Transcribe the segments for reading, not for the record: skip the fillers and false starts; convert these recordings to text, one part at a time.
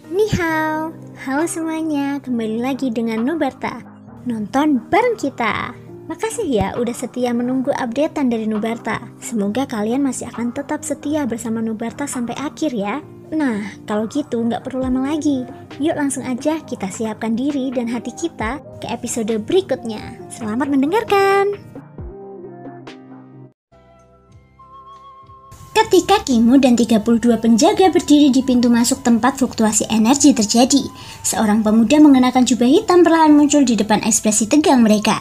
Ni hao, halo semuanya, kembali lagi dengan Nubarta. Nonton bareng kita. Makasih ya udah setia menunggu updatean dari Nubarta. Semoga kalian masih akan tetap setia bersama Nubarta sampai akhir ya. Nah, kalau gitu nggak perlu lama lagi. Yuk langsung aja kita siapkan diri dan hati kita ke episode berikutnya. Selamat mendengarkan. Ketika Kingmu dan 32 penjaga berdiri di pintu masuk tempat fluktuasi energi terjadi, seorang pemuda mengenakan jubah hitam perlahan muncul di depan ekspresi tegang mereka.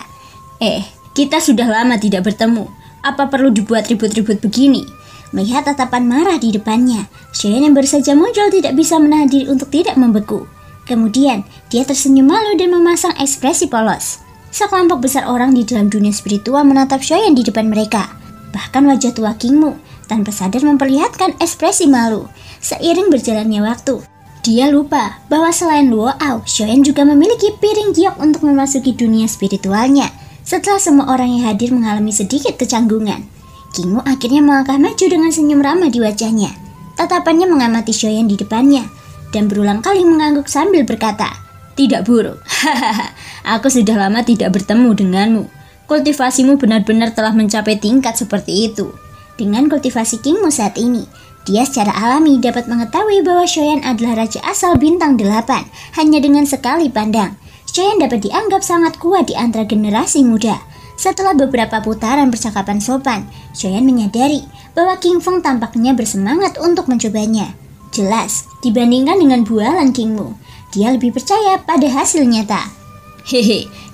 Kita sudah lama tidak bertemu. Apa perlu dibuat ribut-ribut begini? Melihat tatapan marah di depannya, Xiaoyan yang baru saja muncul tidak bisa menahan diri untuk tidak membeku. Kemudian, dia tersenyum malu dan memasang ekspresi polos. Sekelompok besar orang di dalam dunia spiritual menatap Xiaoyan di depan mereka. Bahkan wajah tua Kingmu tanpa sadar memperlihatkan ekspresi malu. Seiring berjalannya waktu, dia lupa bahwa selain Luo Ao, Xiaoyan juga memiliki piring giok untuk memasuki dunia spiritualnya. Setelah semua orang yang hadir mengalami sedikit kecanggungan, Kingmu akhirnya melangkah maju dengan senyum ramah di wajahnya. Tatapannya mengamati Xiaoyan di depannya dan berulang kali mengangguk sambil berkata, "Tidak buruk, aku sudah lama tidak bertemu denganmu. Kultivasimu benar-benar telah mencapai tingkat seperti itu." Dengan kultivasi Kingmu saat ini, dia secara alami dapat mengetahui bahwa Xiaoyan adalah raja asal bintang 8 hanya dengan sekali pandang. Xiaoyan dapat dianggap sangat kuat di antara generasi muda. Setelah beberapa putaran percakapan sopan, Xiaoyan menyadari bahwa King Feng tampaknya bersemangat untuk mencobanya. Jelas, dibandingkan dengan bualan Kingmu, dia lebih percaya pada hasil nyata.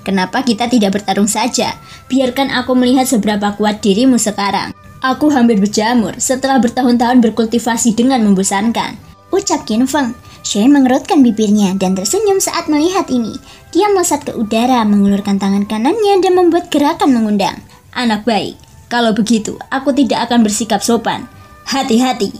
Kenapa kita tidak bertarung saja? Biarkan aku melihat seberapa kuat dirimu sekarang. Aku hampir berjamur setelah bertahun-tahun berkultivasi dengan membosankan, ucap King Feng. Xiaoyan mengerutkan bibirnya dan tersenyum saat melihat ini. Dia melesat ke udara, mengulurkan tangan kanannya dan membuat gerakan mengundang. "Anak baik, kalau begitu aku tidak akan bersikap sopan. Hati-hati."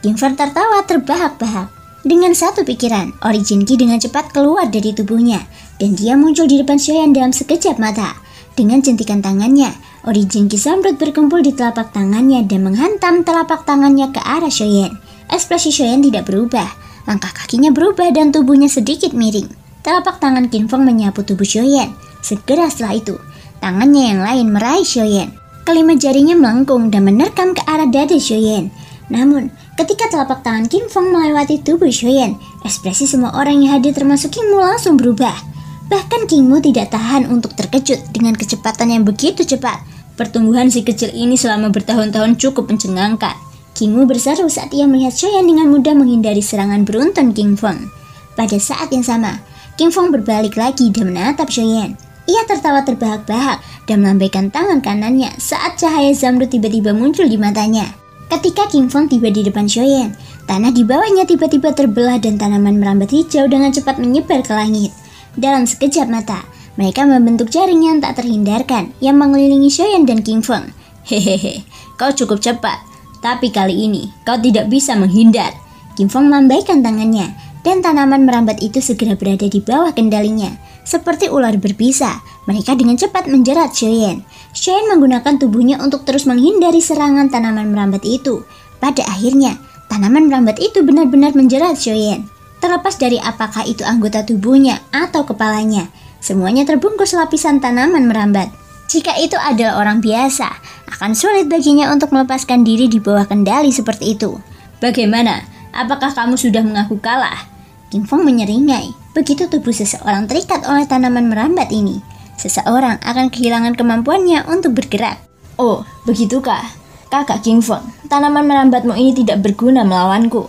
King Feng tertawa terbahak-bahak. Dengan satu pikiran, Origin Ki dengan cepat keluar dari tubuhnya dan dia muncul di depan Xiaoyan dalam sekejap mata. Dengan jentikan tangannya, Origin Ki Zamrud berkumpul di telapak tangannya dan menghantam telapak tangannya ke arah Xiaoyan. Ekspresi Xiaoyan tidak berubah, langkah kakinya berubah dan tubuhnya sedikit miring. Telapak tangan King Feng menyapu tubuh Xiaoyan. Segera setelah itu, tangannya yang lain meraih Xiaoyan. Kelima jarinya melengkung dan menerkam ke arah dada Xiaoyan. Namun, ketika telapak tangan King Feng melewati tubuh Xiaoyan, ekspresi semua orang yang hadir termasuk Kingmu langsung berubah. Bahkan Kingmu tidak tahan untuk terkejut dengan kecepatan yang begitu cepat. Pertumbuhan si kecil ini selama bertahun-tahun cukup mencengangkan. Kingmu berseru saat ia melihat Xiaoyan dengan mudah menghindari serangan beruntun King Feng. Pada saat yang sama, King Feng berbalik lagi dan menatap Xiaoyan. Ia tertawa terbahak-bahak dan melambaikan tangan kanannya saat cahaya Zamrud tiba-tiba muncul di matanya. Ketika King Feng tiba di depan Xiaoyan, tanah di bawahnya tiba-tiba terbelah dan tanaman merambat hijau dengan cepat menyebar ke langit. Dalam sekejap mata, mereka membentuk jaring yang tak terhindarkan yang mengelilingi Xiaoyan dan King Feng. "Hehehe, kau cukup cepat, tapi kali ini kau tidak bisa menghindar." King Feng melambaikan tangannya dan tanaman merambat itu segera berada di bawah kendalinya. Seperti ular berbisa, mereka dengan cepat menjerat Xiaoyan. Xiaoyan menggunakan tubuhnya untuk terus menghindari serangan tanaman merambat itu. Pada akhirnya, tanaman merambat itu benar-benar menjerat Xiaoyan. Terlepas dari apakah itu anggota tubuhnya atau kepalanya, semuanya terbungkus lapisan tanaman merambat. Jika itu adalah orang biasa, akan sulit baginya untuk melepaskan diri di bawah kendali seperti itu. "Bagaimana? Apakah kamu sudah mengaku kalah?" King Feng menyeringai. Begitu tubuh seseorang terikat oleh tanaman merambat ini, seseorang akan kehilangan kemampuannya untuk bergerak. "Oh, begitukah? Kakak King Feng, tanaman merambatmu ini tidak berguna melawanku."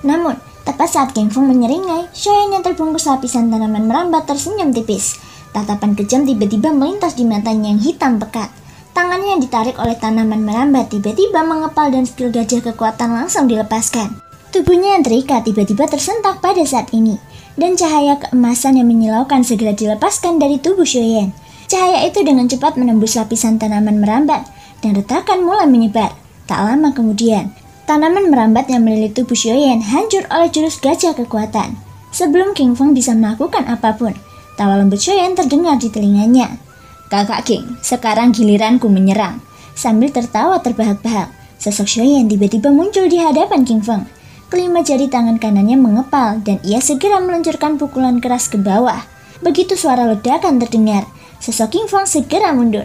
Namun, tepat saat King Feng menyeringai, Xiaoyan yang terbungkus lapisan tanaman merambat tersenyum tipis. Tatapan kejam tiba-tiba melintas di matanya yang hitam pekat. Tangannya yang ditarik oleh tanaman merambat tiba-tiba mengepal dan skill gajah kekuatan langsung dilepaskan. Tubuhnya yang terikat tiba-tiba tersentak pada saat ini, dan cahaya keemasan yang menyilaukan segera dilepaskan dari tubuh Xiaoyan. Cahaya itu dengan cepat menembus lapisan tanaman merambat, dan retakan mulai menyebar. Tak lama kemudian, tanaman merambat yang melilit tubuh Xiaoyan hancur oleh jurus gajah kekuatan. Sebelum King Feng bisa melakukan apapun, tawa lembut Xiaoyan terdengar di telinganya. "Kakak King, sekarang giliranku menyerang." Sambil tertawa terbahak-bahak, sosok Xiaoyan tiba-tiba muncul di hadapan King Feng. Kelima jari tangan kanannya mengepal dan ia segera meluncurkan pukulan keras ke bawah. Begitu suara ledakan terdengar, sosok King Fong segera mundur.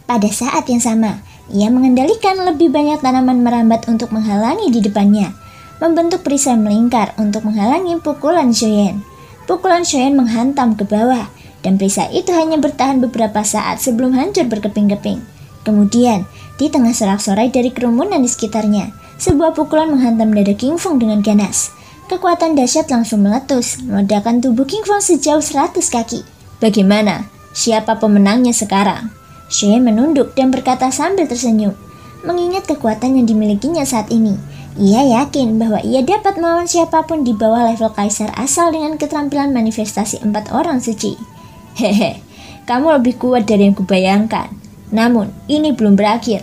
Pada saat yang sama, ia mengendalikan lebih banyak tanaman merambat untuk menghalangi di depannya, membentuk perisai melingkar untuk menghalangi pukulan Shoyan. Pukulan Shoyan menghantam ke bawah, dan perisai itu hanya bertahan beberapa saat sebelum hancur berkeping-keping. Kemudian, di tengah sorak-sorai dari kerumunan di sekitarnya, sebuah pukulan menghantam dada King Fong dengan ganas. Kekuatan dahsyat langsung meletus, meledakkan tubuh King Fong sejauh 100 kaki. Bagaimana? Siapa pemenangnya sekarang? Shoyan menunduk dan berkata sambil tersenyum. Mengingat kekuatan yang dimilikinya saat ini, ia yakin bahwa ia dapat melawan siapapun di bawah level kaisar asal dengan keterampilan manifestasi 4 orang suci. Hehe, kamu lebih kuat dari yang kubayangkan. Namun, ini belum berakhir.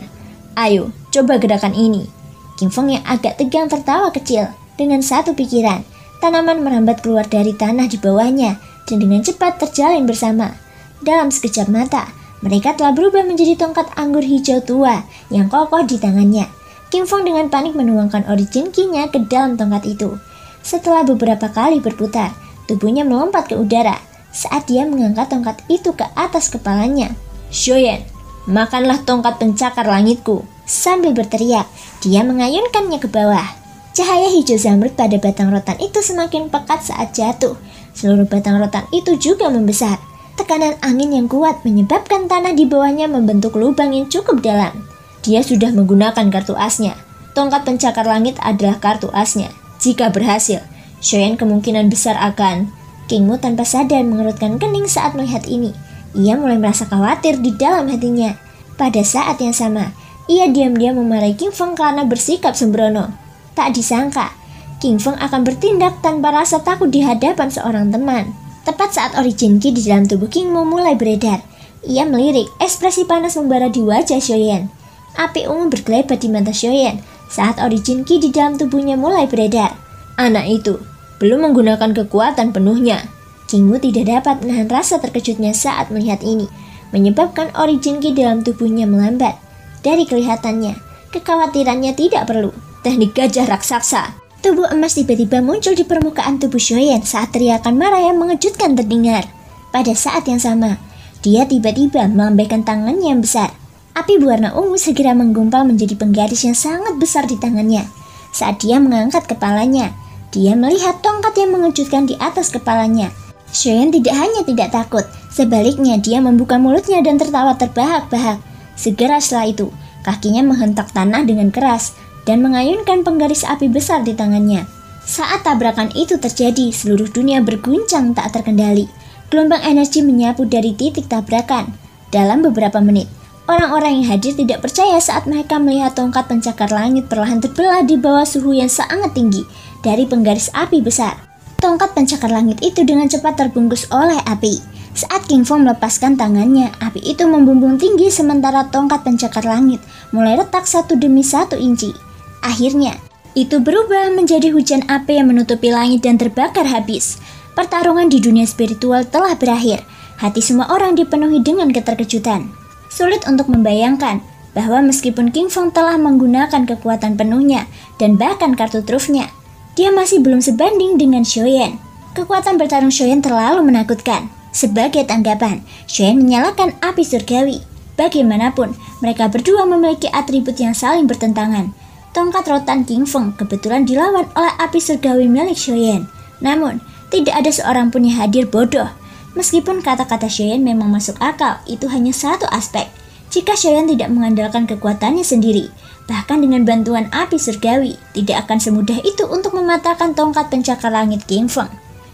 Ayo, coba gerakan ini. King Fong yang agak tegang tertawa kecil. Dengan satu pikiran, tanaman merambat keluar dari tanah di bawahnya dan dengan cepat terjalin bersama. Dalam sekejap mata, mereka telah berubah menjadi tongkat anggur hijau tua yang kokoh di tangannya. King Fong dengan panik menuangkan origin Ki-nya ke dalam tongkat itu. Setelah beberapa kali berputar, tubuhnya melompat ke udara saat dia mengangkat tongkat itu ke atas kepalanya. Shoyan, makanlah tongkat pencakar langitku. Sambil berteriak, dia mengayunkannya ke bawah. Cahaya hijau zamrud pada batang rotan itu semakin pekat saat jatuh. Seluruh batang rotan itu juga membesar. Tekanan angin yang kuat menyebabkan tanah di bawahnya membentuk lubang yang cukup dalam. Dia sudah menggunakan kartu asnya. Tongkat pencakar langit adalah kartu asnya. Jika berhasil, Shoyan kemungkinan besar akan... King Mu tanpa sadar mengerutkan kening saat melihat ini. Ia mulai merasa khawatir di dalam hatinya. Pada saat yang sama, ia diam-diam memarahi King Fong karena bersikap sembrono. Tak disangka, King Fong akan bertindak tanpa rasa takut di hadapan seorang teman. Tepat saat origin Ki di dalam tubuh King Mu mulai beredar, ia melirik, ekspresi panas membara di wajah Shoyan. Api ungu berkelebat di mata Shoyan saat origin Ki di dalam tubuhnya mulai beredar. Anak itu belum menggunakan kekuatan penuhnya. King Mu tidak dapat menahan rasa terkejutnya saat melihat ini, menyebabkan origin Ki dalam tubuhnya melambat. Dari kelihatannya, kekhawatirannya tidak perlu. Teknik gajah raksasa. Tubuh emas tiba-tiba muncul di permukaan tubuh Shoyan saat teriakan marah yang mengejutkan terdengar. Pada saat yang sama, dia tiba-tiba melambaikan tangannya yang besar. Api berwarna ungu segera menggumpal menjadi penggaris yang sangat besar di tangannya. Saat dia mengangkat kepalanya, dia melihat tongkat yang mengejutkan di atas kepalanya. Shoyan tidak hanya tidak takut, sebaliknya dia membuka mulutnya dan tertawa terbahak-bahak. Segera setelah itu, kakinya menghentak tanah dengan keras dan mengayunkan penggaris api besar di tangannya. Saat tabrakan itu terjadi, seluruh dunia berguncang tak terkendali. Gelombang energi menyapu dari titik tabrakan. Dalam beberapa menit, orang-orang yang hadir tidak percaya saat mereka melihat tongkat pencakar langit perlahan terbelah di bawah suhu yang sangat tinggi dari penggaris api besar. Tongkat pencakar langit itu dengan cepat terbungkus oleh api. Saat King Fong melepaskan tangannya, api itu membumbung tinggi sementara tongkat pencakar langit mulai retak satu demi satu inci. Akhirnya, itu berubah menjadi hujan api yang menutupi langit dan terbakar habis. Pertarungan di dunia spiritual telah berakhir. Hati semua orang dipenuhi dengan keterkejutan. Sulit untuk membayangkan bahwa meskipun King Fong telah menggunakan kekuatan penuhnya dan bahkan kartu trufnya, dia masih belum sebanding dengan Shoyan. Kekuatan bertarung Shoyan terlalu menakutkan. Sebagai tanggapan, Shoyan menyalakan api surgawi. Bagaimanapun, mereka berdua memiliki atribut yang saling bertentangan. Tongkat rotan King Fong kebetulan dilawan oleh api surgawi milik Shoyan. Namun, tidak ada seorang pun yang hadir bodoh. Meskipun kata-kata Shoyan memang masuk akal, itu hanya satu aspek. Jika Shoyan tidak mengandalkan kekuatannya sendiri, bahkan dengan bantuan api surgawi, tidak akan semudah itu untuk mematahkan tongkat pencakar langit King Fong.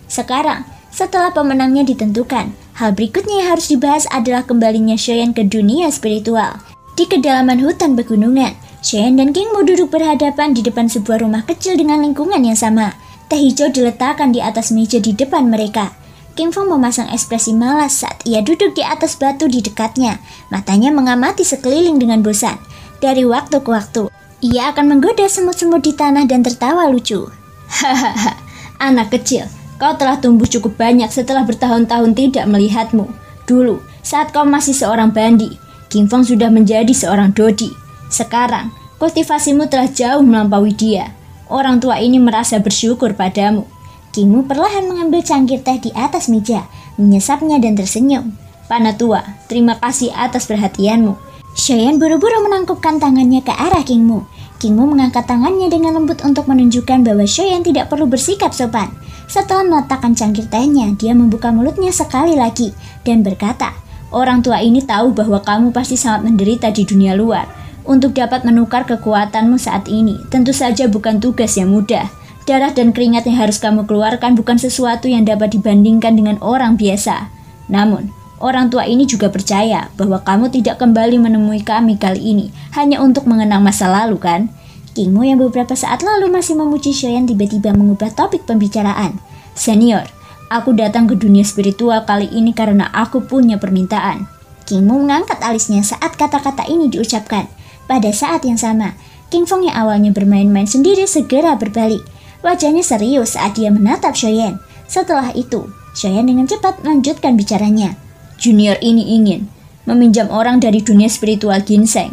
Sekarang, setelah pemenangnya ditentukan, hal berikutnya yang harus dibahas adalah kembalinya Shoyan ke dunia spiritual. Di kedalaman hutan pegunungan, Shoyan dan King Mu duduk berhadapan di depan sebuah rumah kecil dengan lingkungan yang sama. Teh hijau diletakkan di atas meja di depan mereka. King Fong memasang ekspresi malas saat ia duduk di atas batu di dekatnya. Matanya mengamati sekeliling dengan bosan. Dari waktu ke waktu, ia akan menggoda semut-semut di tanah dan tertawa lucu. Hahaha, anak kecil. Kau telah tumbuh cukup banyak setelah bertahun-tahun tidak melihatmu. Dulu, saat kau masih seorang bandi, King Fong sudah menjadi seorang dodi. Sekarang, kultivasimu telah jauh melampaui dia. orang tua ini merasa bersyukur padamu. King Mu perlahan mengambil cangkir teh di atas meja, menyesapnya dan tersenyum. Panatua, terima kasih atas perhatianmu. Shoyan buru-buru menangkupkan tangannya ke arah King Mu. King Mu mengangkat tangannya dengan lembut untuk menunjukkan bahwa Shoyan tidak perlu bersikap sopan. Setelah meletakkan cangkir tehnya, dia membuka mulutnya sekali lagi dan berkata, orang tua ini tahu bahwa kamu pasti sangat menderita di dunia luar. Untuk dapat menukar kekuatanmu saat ini, tentu saja bukan tugas yang mudah. Darah dan keringat yang harus kamu keluarkan bukan sesuatu yang dapat dibandingkan dengan orang biasa. Namun, orang tua ini juga percaya bahwa kamu tidak kembali menemui kami kali ini hanya untuk mengenang masa lalu, kan? King Mu yang beberapa saat lalu masih memuji Shoyan tiba-tiba mengubah topik pembicaraan. Senior, aku datang ke dunia spiritual kali ini karena aku punya permintaan. King Mu mengangkat alisnya saat kata-kata ini diucapkan. Pada saat yang sama, King Feng yang awalnya bermain-main sendiri segera berbalik. Wajahnya serius saat dia menatap Shoyan. Setelah itu, Shoyan dengan cepat melanjutkan bicaranya. Junior ini ingin meminjam orang dari dunia spiritual ginseng.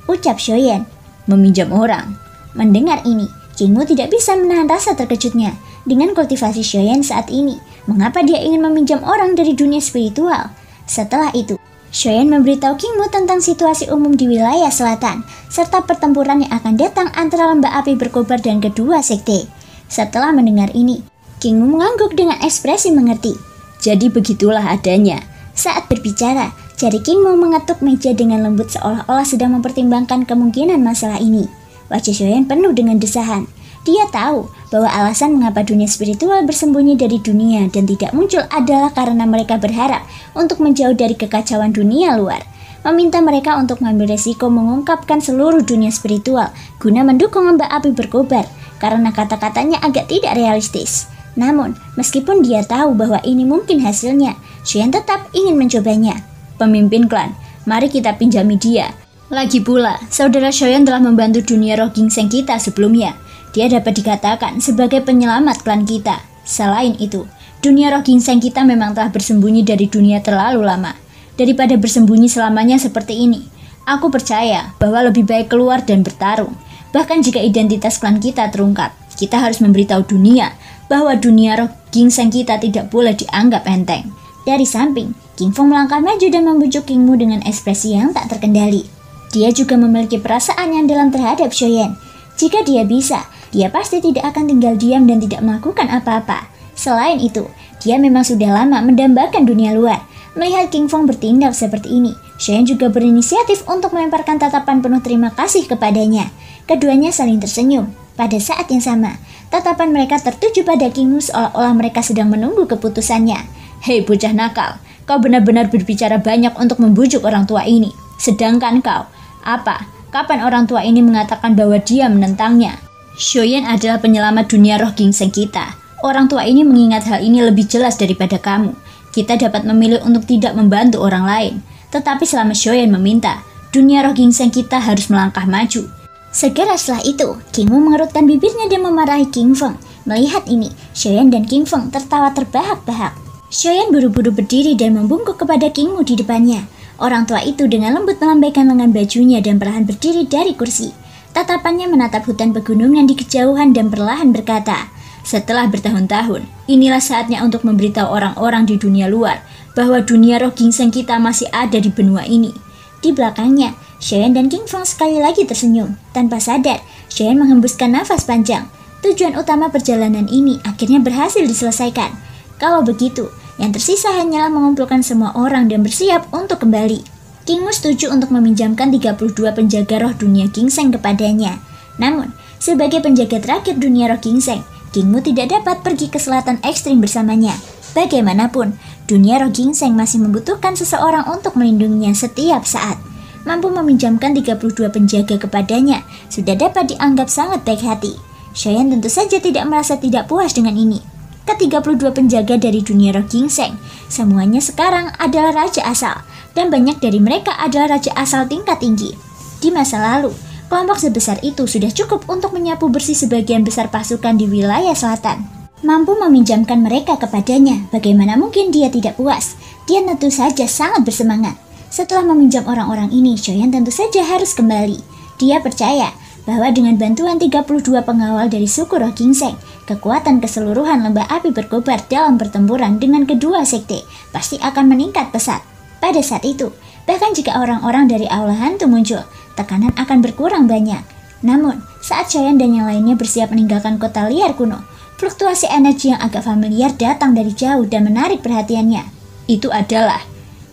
Ucap Shoyan, meminjam orang. Mendengar ini, King Mu tidak bisa menahan rasa terkejutnya. Dengan kultivasi Shoyan saat ini, mengapa dia ingin meminjam orang dari dunia spiritual? Setelah itu, Shoyan memberitahu King Mu tentang situasi umum di wilayah selatan, serta pertempuran yang akan datang antara lembah api berkobar dan kedua sekte. Setelah mendengar ini, King Mu mengangguk dengan ekspresi mengerti. Jadi begitulah adanya. Saat berbicara, jari King Mu mengetuk meja dengan lembut seolah-olah sedang mempertimbangkan kemungkinan masalah ini. Wajah Shoyan penuh dengan desahan. Dia tahu bahwa alasan mengapa dunia spiritual bersembunyi dari dunia dan tidak muncul adalah karena mereka berharap untuk menjauh dari kekacauan dunia luar. Meminta mereka untuk mengambil resiko mengungkapkan seluruh dunia spiritual guna mendukung lembah api berkobar karena kata-katanya agak tidak realistis. Namun, meskipun dia tahu bahwa ini mungkin hasilnya, Shoyan tetap ingin mencobanya. Pemimpin klan, mari kita pinjami dia. Lagi pula, saudara Shoyan telah membantu dunia roh ginseng kita sebelumnya. Dia dapat dikatakan sebagai penyelamat klan kita. Selain itu, dunia roh ginseng kita memang telah bersembunyi dari dunia terlalu lama. Daripada bersembunyi selamanya seperti ini, aku percaya bahwa lebih baik keluar dan bertarung. Bahkan jika identitas klan kita terungkap, kita harus memberitahu dunia bahwa dunia roh ginseng kita tidak boleh dianggap enteng. Dari samping, King Feng melangkah maju dan membujuk King Mu dengan ekspresi yang tak terkendali. Dia juga memiliki perasaan yang dalam terhadap Shoyan. Jika dia bisa, dia pasti tidak akan tinggal diam dan tidak melakukan apa-apa. Selain itu, dia memang sudah lama mendambakan dunia luar. Melihat King Feng bertindak seperti ini, Shoyan juga berinisiatif untuk melemparkan tatapan penuh terima kasih kepadanya. Keduanya saling tersenyum. Pada saat yang sama, tatapan mereka tertuju pada King Mu seolah-olah mereka sedang menunggu keputusannya. Hei bocah nakal, kau benar-benar berbicara banyak untuk membujuk orang tua ini. Sedangkan kau, apa? Kapan orang tua ini mengatakan bahwa dia menentangnya? Shoyan adalah penyelamat dunia roh ginseng kita. Orang tua ini mengingat hal ini lebih jelas daripada kamu. Kita dapat memilih untuk tidak membantu orang lain. Tetapi selama Shoyan meminta, dunia roh ginseng kita harus melangkah maju. Segera setelah itu, King Mu mengerutkan bibirnya dan memarahi King Feng. Melihat ini, Shoyan dan King Feng tertawa terbahak-bahak. Shoyan buru-buru berdiri dan membungkuk kepada King Mu di depannya. Orang tua itu dengan lembut melambaikan lengan bajunya dan perlahan berdiri dari kursi. Tatapannya menatap hutan pegunungan di kejauhan dan perlahan berkata, setelah bertahun-tahun, inilah saatnya untuk memberitahu orang-orang di dunia luar bahwa dunia roh ginseng kita masih ada di benua ini. Di belakangnya, Shoyan dan King Feng sekali lagi tersenyum. Tanpa sadar, Shoyan menghembuskan nafas panjang. Tujuan utama perjalanan ini akhirnya berhasil diselesaikan. Kalau begitu, yang tersisa hanyalah mengumpulkan semua orang dan bersiap untuk kembali. King Mu setuju untuk meminjamkan 32 penjaga roh dunia ginseng kepadanya. Namun, sebagai penjaga terakhir dunia roh ginseng, King Mu tidak dapat pergi ke selatan ekstrim bersamanya. Bagaimanapun, dunia roh ginseng masih membutuhkan seseorang untuk melindunginya setiap saat. Mampu meminjamkan 32 penjaga kepadanya sudah dapat dianggap sangat baik hati. Shoyan tentu saja tidak merasa tidak puas dengan ini. Ke-32 penjaga dari dunia roh ginseng, semuanya sekarang adalah raja asal, dan banyak dari mereka adalah raja asal tingkat tinggi. Di masa lalu, kelompok sebesar itu sudah cukup untuk menyapu bersih sebagian besar pasukan di wilayah selatan. Mampu meminjamkan mereka kepadanya, bagaimana mungkin dia tidak puas? Dia tentu saja sangat bersemangat. Setelah meminjam orang-orang ini, Shoyan tentu saja harus kembali. Dia percaya bahwa dengan bantuan 32 pengawal dari suku Roh Ginseng, kekuatan keseluruhan lembah api berkobar dalam pertempuran dengan kedua sekte pasti akan meningkat pesat. Pada saat itu, bahkan jika orang-orang dari aula hantu muncul, tekanan akan berkurang banyak. Namun, saat Shoyan dan yang lainnya bersiap meninggalkan kota liar kuno, fluktuasi energi yang agak familiar datang dari jauh dan menarik perhatiannya. Itu adalah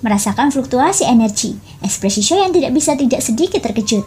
merasakan fluktuasi energi. Ekspresi Shoyan tidak bisa tidak sedikit terkejut.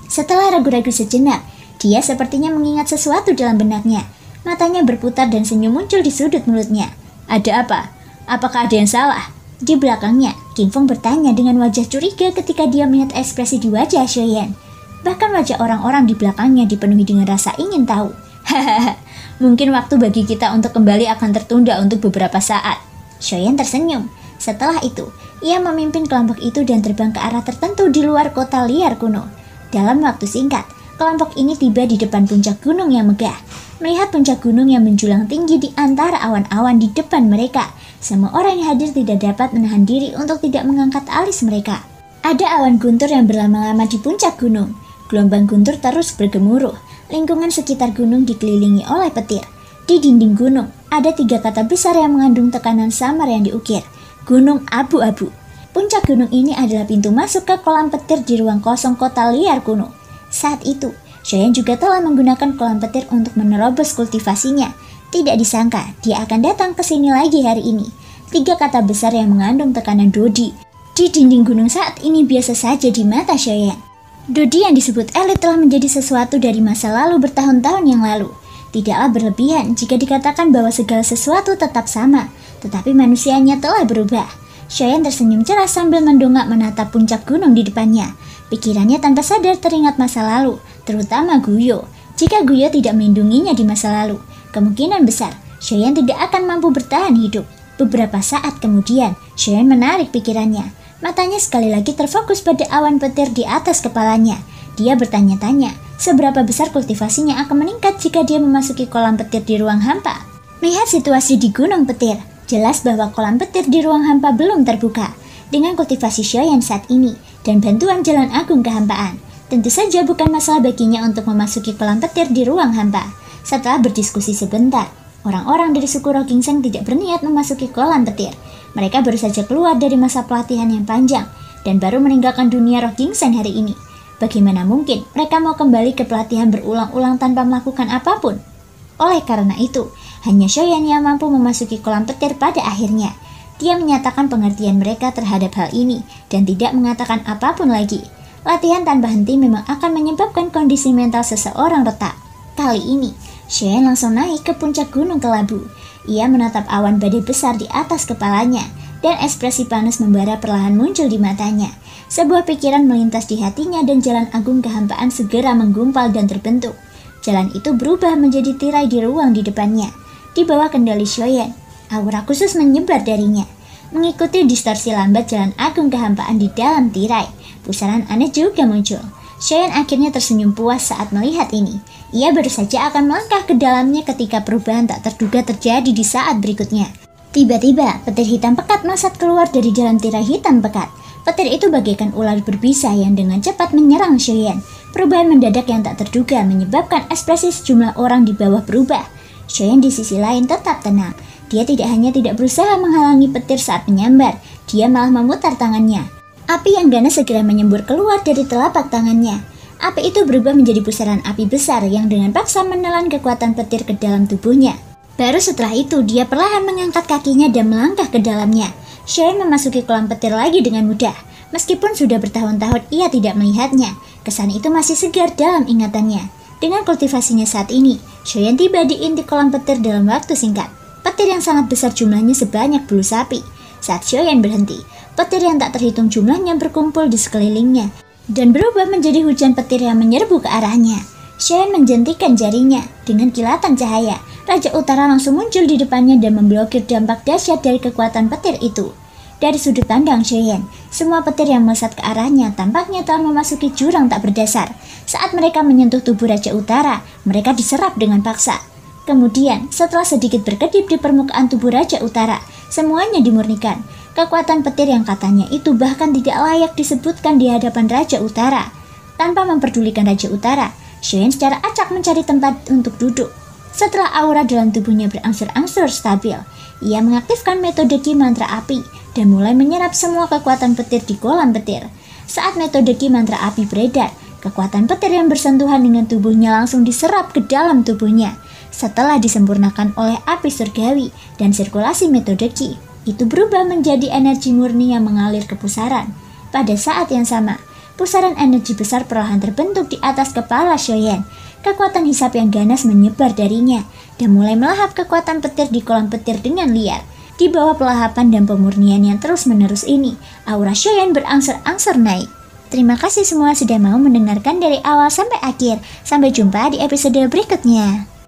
Setelah ragu-ragu sejenak, dia sepertinya mengingat sesuatu dalam benaknya. Matanya berputar dan senyum muncul di sudut mulutnya. Ada apa? Apakah ada yang salah? Di belakangnya, King Feng bertanya dengan wajah curiga ketika dia melihat ekspresi di wajah Shoyan. Bahkan wajah orang-orang di belakangnya dipenuhi dengan rasa ingin tahu. Hahaha, mungkin waktu bagi kita untuk kembali akan tertunda untuk beberapa saat. Shoyan tersenyum. Setelah itu, ia memimpin kelompok itu dan terbang ke arah tertentu di luar kota liar kuno. Dalam waktu singkat, kelompok ini tiba di depan puncak gunung yang megah. Melihat puncak gunung yang menjulang tinggi di antara awan-awan di depan mereka, semua orang yang hadir tidak dapat menahan diri untuk tidak mengangkat alis mereka. Ada awan guntur yang berlama-lama di puncak gunung. Gelombang guntur terus bergemuruh. Lingkungan sekitar gunung dikelilingi oleh petir. Di dinding gunung, ada 3 kata besar yang mengandung tekanan samar yang diukir. Gunung abu-abu. Puncak gunung ini adalah pintu masuk ke kolam petir di ruang kosong kota liar kuno. Saat itu, Shoyan juga telah menggunakan kolam petir untuk menerobos kultivasinya. Tidak disangka, dia akan datang ke sini lagi hari ini. 3 kata besar yang mengandung tekanan Dodi. Di dinding gunung saat ini biasa saja di mata Shoyan. Dodi yang disebut elit telah menjadi sesuatu dari masa lalu bertahun-tahun yang lalu. Tidaklah berlebihan jika dikatakan bahwa segala sesuatu tetap sama, tetapi manusianya telah berubah. Shoyan tersenyum cerah sambil mendongak menatap puncak gunung di depannya. Pikirannya tanpa sadar teringat masa lalu, terutama Guyo. Jika Guyo tidak melindunginya di masa lalu, kemungkinan besar Shoyan tidak akan mampu bertahan hidup. Beberapa saat kemudian, Shoyan menarik pikirannya. Matanya sekali lagi terfokus pada awan petir di atas kepalanya. Dia bertanya-tanya, seberapa besar kultivasinya akan meningkat jika dia memasuki kolam petir di ruang hampa. Melihat situasi di gunung petir, jelas bahwa kolam petir di ruang hampa belum terbuka. Dengan kultivasi Shoyan saat ini dan bantuan jalan agung kehampaan, tentu saja bukan masalah baginya untuk memasuki kolam petir di ruang hampa. Setelah berdiskusi sebentar, orang-orang dari suku Roh Ginseng tidak berniat memasuki kolam petir. Mereka baru saja keluar dari masa pelatihan yang panjang dan baru meninggalkan dunia Roh Ginseng hari ini. Bagaimana mungkin mereka mau kembali ke pelatihan berulang-ulang tanpa melakukan apapun? Oleh karena itu, hanya Shoyan yang mampu memasuki kolam petir pada akhirnya. Dia menyatakan pengertian mereka terhadap hal ini dan tidak mengatakan apapun lagi. Latihan tanpa henti memang akan menyebabkan kondisi mental seseorang retak. Kali ini, Shoyan langsung naik ke puncak gunung kelabu. Ia menatap awan badai besar di atas kepalanya dan ekspresi panas membara perlahan muncul di matanya. Sebuah pikiran melintas di hatinya dan jalan agung kehampaan segera menggumpal dan terbentuk. Jalan itu berubah menjadi tirai di ruang di depannya. Di bawah kendali Shoyan, aura khusus menyebar darinya. Mengikuti distorsi lambat jalan agung kehampaan di dalam tirai, pusaran aneh juga muncul. Shoyan akhirnya tersenyum puas saat melihat ini. Ia baru saja akan melangkah ke dalamnya ketika perubahan tak terduga terjadi di saat berikutnya. Tiba-tiba, petir hitam pekat melesat keluar dari dalam tirai hitam pekat. Petir itu bagaikan ular berbisa yang dengan cepat menyerang Shoyan. Perubahan mendadak yang tak terduga menyebabkan ekspresi sejumlah orang di bawah berubah. Shoyan di sisi lain tetap tenang. Dia tidak hanya tidak berusaha menghalangi petir saat menyambar, dia malah memutar tangannya. Api yang ganas segera menyembur keluar dari telapak tangannya. Api itu berubah menjadi pusaran api besar yang dengan paksa menelan kekuatan petir ke dalam tubuhnya. Baru setelah itu, dia perlahan mengangkat kakinya dan melangkah ke dalamnya. Shoyan memasuki kolam petir lagi dengan mudah. Meskipun sudah bertahun-tahun ia tidak melihatnya, kesan itu masih segar dalam ingatannya. Dengan kultivasinya saat ini, Shoyan tiba di inti kolam petir dalam waktu singkat. Petir yang sangat besar jumlahnya sebanyak bulu sapi. Saat Shoyan berhenti, petir yang tak terhitung jumlahnya berkumpul di sekelilingnya dan berubah menjadi hujan petir yang menyerbu ke arahnya. Shoyan menjentikan jarinya. Dengan kilatan cahaya, Raja Utara langsung muncul di depannya dan memblokir dampak dahsyat dari kekuatan petir itu. Dari sudut pandang Shoyan, semua petir yang melesat ke arahnya tampaknya telah memasuki jurang tak berdasar. Saat mereka menyentuh tubuh Raja Utara, mereka diserap dengan paksa. Kemudian, setelah sedikit berkedip di permukaan tubuh Raja Utara, semuanya dimurnikan. Kekuatan petir yang katanya itu bahkan tidak layak disebutkan di hadapan Raja Utara. Tanpa memperdulikan Raja Utara, Shoyan secara acak mencari tempat untuk duduk. Setelah aura dalam tubuhnya berangsur-angsur stabil, ia mengaktifkan metode Ki Mantra Api dan mulai menyerap semua kekuatan petir di kolam petir. Saat metode Ki Mantra Api beredar, kekuatan petir yang bersentuhan dengan tubuhnya langsung diserap ke dalam tubuhnya. Setelah disempurnakan oleh api surgawi dan sirkulasi metode Ki, itu berubah menjadi energi murni yang mengalir ke pusaran. Pada saat yang sama, pusaran energi besar perlahan terbentuk di atas kepala Shoyan. Kekuatan hisap yang ganas menyebar darinya dan mulai melahap kekuatan petir di kolam petir dengan liar. Di bawah pelahapan dan pemurnian yang terus-menerus ini, aura Shoyan berangsur-angsur naik. Terima kasih semua sudah mau mendengarkan dari awal sampai akhir. Sampai jumpa di episode berikutnya.